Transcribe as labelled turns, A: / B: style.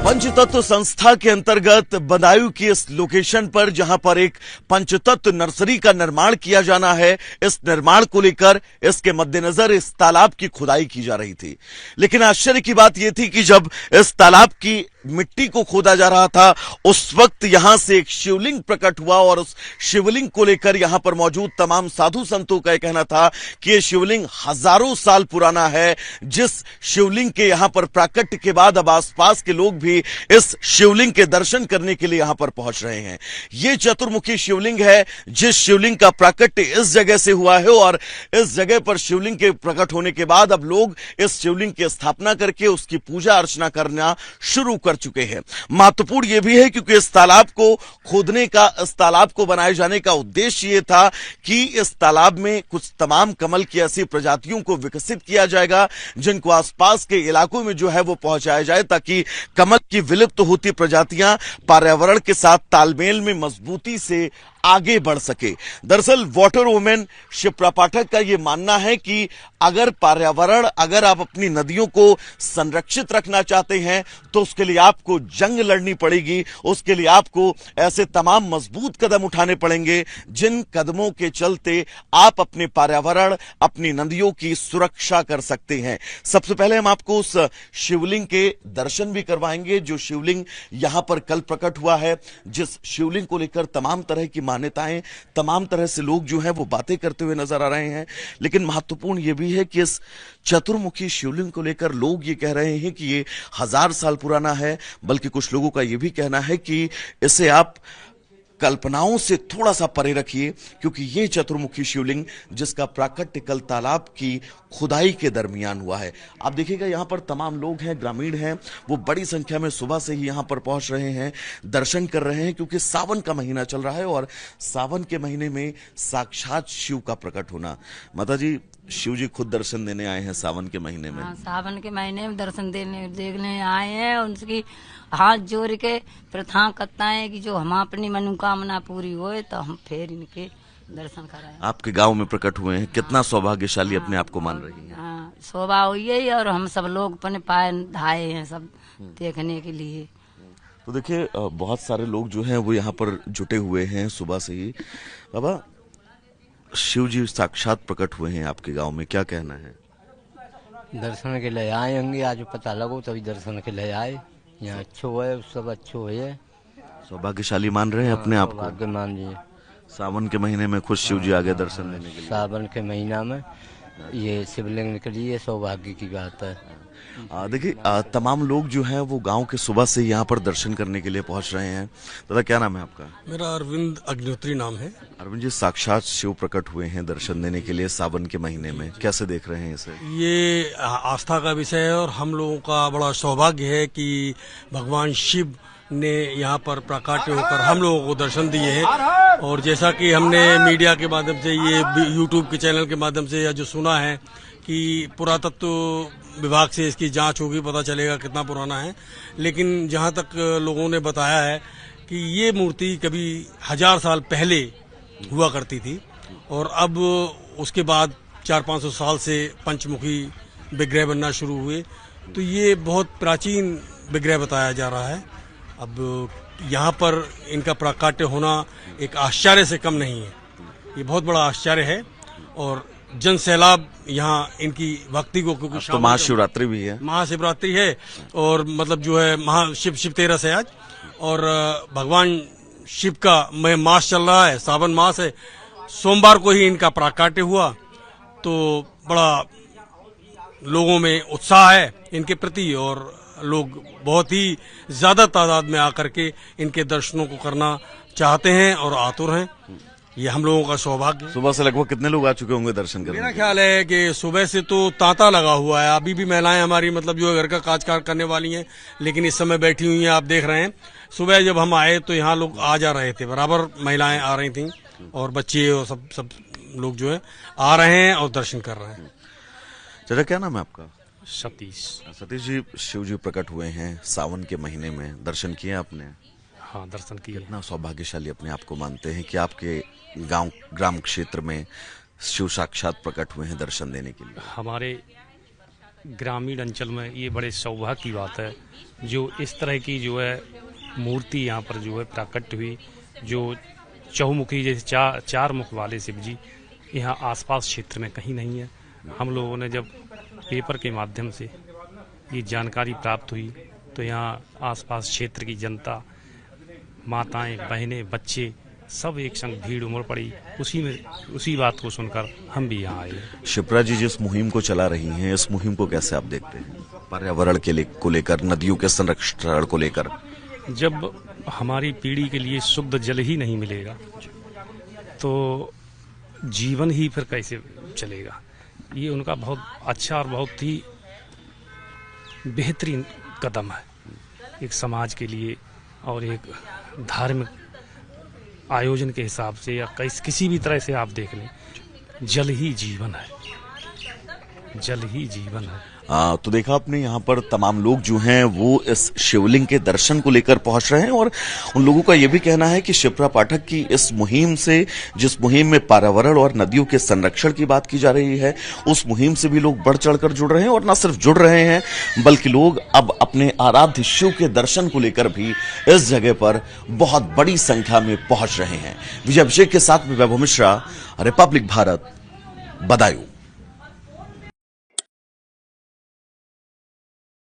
A: पंचतत्व संस्था के अंतर्गत बदायूं की इस लोकेशन पर जहां पर एक पंचतत्व नर्सरी का निर्माण किया जाना है, इस निर्माण को लेकर इसके मद्देनजर इस तालाब की खुदाई की जा रही थी। लेकिन आश्चर्य की बात यह थी कि जब इस तालाब की मिट्टी को खोदा जा रहा था, उस वक्त यहां से एक शिवलिंग प्रकट हुआ और उस शिवलिंग को लेकर यहां पर मौजूद तमाम साधु संतों का कहना था कि यह शिवलिंग हजारों साल पुराना है। जिस शिवलिंग के यहां पर प्राकट्य के बाद अब आसपास के लोग भी इस शिवलिंग के दर्शन करने के लिए यहां पर पहुंच रहे हैं। यह चतुर्मुखी शिवलिंग है, जिस शिवलिंग का प्राकट्य इस जगह से हुआ है और इस जगह पर शिवलिंग के प्रकट होने के बाद अब लोग इस शिवलिंग की स्थापना करके उसकी पूजा अर्चना करना शुरू कर चुके हैं। महत्वपूर्ण यह भी है क्योंकि इस तालाब को खोदने का, इस तालाब को बनाए जाने का उद्देश्य यह था कि इस तालाब में कुछ तमाम कमल की ऐसी प्रजातियों को विकसित किया जाएगा जिनको आसपास के इलाकों में जो है वो पहुंचाया जाए, ताकि कमल की विलुप्त होती प्रजातियां पर्यावरण के साथ तालमेल में मजबूती से आगे बढ़ सके। दरअसल वाटर वुमेन शिप्रा पाठक का यह मानना है कि अगर पर्यावरण, अगर आप अपनी नदियों को संरक्षित रखना चाहते हैं तो उसके लिए आपको जंग लड़नी पड़ेगी, उसके लिए आपको ऐसे तमाम मजबूत कदम उठाने पड़ेंगे जिन कदमों के चलते आप अपने पर्यावरण, अपनी नदियों की सुरक्षा कर सकते हैं। सबसे पहले हम आपको उस शिवलिंग के दर्शन भी करवाएंगे जो शिवलिंग यहां पर कल प्रकट हुआ है, जिस शिवलिंग को लेकर तमाम तरह की मान्यताएं, तमाम तरह से लोग जो हैं वो बातें करते हुए नजर आ रहे हैं। लेकिन महत्वपूर्ण यह भी है कि इस चतुर्मुखी शिवलिंग को लेकर लोग ये कह रहे हैं कि ये 1000 साल पुराना है, बल्कि कुछ लोगों का यह भी कहना है कि इसे आप कल्पनाओं से थोड़ा सा परे रखिए, क्योंकि यह चतुर्मुखी शिवलिंग जिसका प्राकट्य कल तालाब की खुदाई के दरमियान हुआ है। आप देखिएगा यहां पर तमाम लोग हैं, ग्रामीण हैं, वो बड़ी संख्या में सुबह से ही यहां पर पहुंच रहे हैं, दर्शन कर रहे हैं, क्योंकि सावन का महीना चल रहा है और सावन के महीने में साक्षात शिव का प्रकट होना। माता जी, शिव जी खुद दर्शन देने आए हैं सावन के महीने में।
B: हाँ, सावन के महीने में दर्शन देखने आए हैं। उनकी हाथ जोड़ के प्रथा करता है कि जो हम अपनी मनोकामना पूरी होए तो हम फिर इनके दर्शन कराएं।
A: आपके गांव में प्रकट हुए हैं, कितना सौभाग्यशाली अपने आप को मान रही हैं।
B: हाँ, शोभा हुई है और हम सब लोग अपने पाए धाए हैं सब देखने के लिए।
A: तो देखिए बहुत सारे लोग जो हैं वो यहाँ पर जुटे हुए हैं सुबह से ही। बाबा, शिव जी साक्षात प्रकट हुए हैं आपके गांव में, क्या कहना है?
C: दर्शन के लिए आए होंगे, आज पता लगो तभी दर्शन के लिए आए। यहाँ अच्छो है, सब अच्छो है।
A: सौभाग्यशाली मान रहे हैं अपने आप को?
C: भाग्य मान लिए।
A: सावन के महीने में खुद शिव जी आगे दर्शन देने के लिए।
C: सावन के महीना में ये शिवलिंग निकली है, सौभाग्य की बात है।
A: देखिए तमाम लोग जो हैं वो गांव के सुबह से यहाँ पर दर्शन करने के लिए पहुंच रहे हैं। दादा, क्या नाम है आपका?
D: मेरा अरविंद अग्निहोत्री नाम है।
A: अरविंद जी, साक्षात शिव प्रकट हुए हैं दर्शन देने के लिए सावन के महीने में, कैसे देख रहे हैं इसे?
D: ये आस्था का विषय है और हम लोगों का बड़ा सौभाग्य है कि भगवान शिव ने यहाँ पर प्राकट्य होकर हम लोगों को दर्शन दिए हैं। और जैसा कि हमने मीडिया के माध्यम से, ये यूट्यूब के चैनल के माध्यम से या जो सुना है कि पुरातत्व विभाग से इसकी जांच होगी, पता चलेगा कितना पुराना है। लेकिन जहाँ तक लोगों ने बताया है कि ये मूर्ति कभी 1000 साल पहले हुआ करती थी और अब उसके बाद 400-500 साल से पंचमुखी विग्रह बनना शुरू हुए। तो ये बहुत प्राचीन विग्रह बताया जा रहा है। अब यहाँ पर इनका प्राकट्य होना एक आश्चर्य से कम नहीं है, ये बहुत बड़ा आश्चर्य है। और जन सैलाब यहाँ इनकी भक्ति को, क्योंकि
A: तो महाशिवरात्रि भी है,
D: महाशिवरात्रि है और मतलब जो है शिव तेरस है आज, और भगवान शिव का मास चल रहा है, सावन मास है। सोमवार को ही इनका प्राकट्य हुआ, तो बड़ा लोगों में उत्साह है इनके प्रति और लोग बहुत ही ज्यादा तादाद में आकर के इनके दर्शनों को करना चाहते हैं और आतुर हैं। ये हम लोगों का सौभाग्य।
A: सुबह से लगभग कितने लोग आ चुके होंगे दर्शन करने?
D: मेरा ख्याल है कि सुबह से तो तांता लगा हुआ है। अभी भी महिलाएं हमारी मतलब जो है घर का काजकाज करने वाली हैं, लेकिन इस समय बैठी हुई हैं, आप देख रहे हैं। सुबह जब हम आए तो यहाँ लोग आ जा रहे थे, बराबर महिलाएं आ रही थी और बच्चे और सब लोग जो है आ रहे हैं और दर्शन कर रहे हैं।
A: चाचा, क्या नाम है आपका?
E: सतीश।
A: सतीश जी, शिव जी प्रकट हुए हैं सावन के महीने में, दर्शन किए आपने?
E: हाँ, दर्शन किए।
A: कितना सौभाग्यशाली अपने आप को मानते हैं कि आपके गांव, ग्राम क्षेत्र में शिव साक्षात प्रकट हुए हैं दर्शन देने के लिए?
E: हमारे ग्रामीण अंचल में ये बड़े सौभाग्य की बात है जो इस तरह की जो है मूर्ति यहाँ पर जो है प्राकट्य हुई, जो चहुमुखी जैसे चार मुख वाले शिव जी यहाँ आसपास क्षेत्र में कहीं नहीं है। हम लोगों ने जब पेपर के माध्यम से ये जानकारी प्राप्त हुई तो यहाँ आसपास क्षेत्र की जनता, माताएं, बहनें, बच्चे सब एक संग भीड़ उमड़ पड़ी। उसी बात को सुनकर हम भी यहाँ आए।
A: शिप्रा जी जिस मुहिम को चला रही हैं, इस मुहिम को कैसे आप देखते हैं? पर्यावरण को लेकर, नदियों के संरक्षण को लेकर।
E: जब हमारी पीढ़ी के लिए शुद्ध जल ही नहीं मिलेगा तो जीवन ही फिर कैसे चलेगा। ये उनका बहुत अच्छा और बहुत ही बेहतरीन कदम है एक समाज के लिए और एक धार्मिक आयोजन के हिसाब से या किसी भी तरह से आप देख लें, जल ही जीवन है, जल ही जीवन है।
A: तो देखा आपने यहाँ पर तमाम लोग जो हैं वो इस शिवलिंग के दर्शन को लेकर पहुंच रहे हैं और उन लोगों का ये भी कहना है कि शिप्रा पाठक की इस मुहिम से, जिस मुहिम में पर्यावरण और नदियों के संरक्षण की बात की जा रही है, उस मुहिम से भी लोग बढ़ चढ़कर जुड़ रहे हैं और न सिर्फ जुड़ रहे हैं बल्कि लोग अब अपने आराध्य शिव के दर्शन को लेकर भी इस जगह पर बहुत बड़ी संख्या में पहुंच रहे हैं। विजय अभिषेक के साथ में वैभव मिश्रा, रिपब्लिक भारत, बदायूं।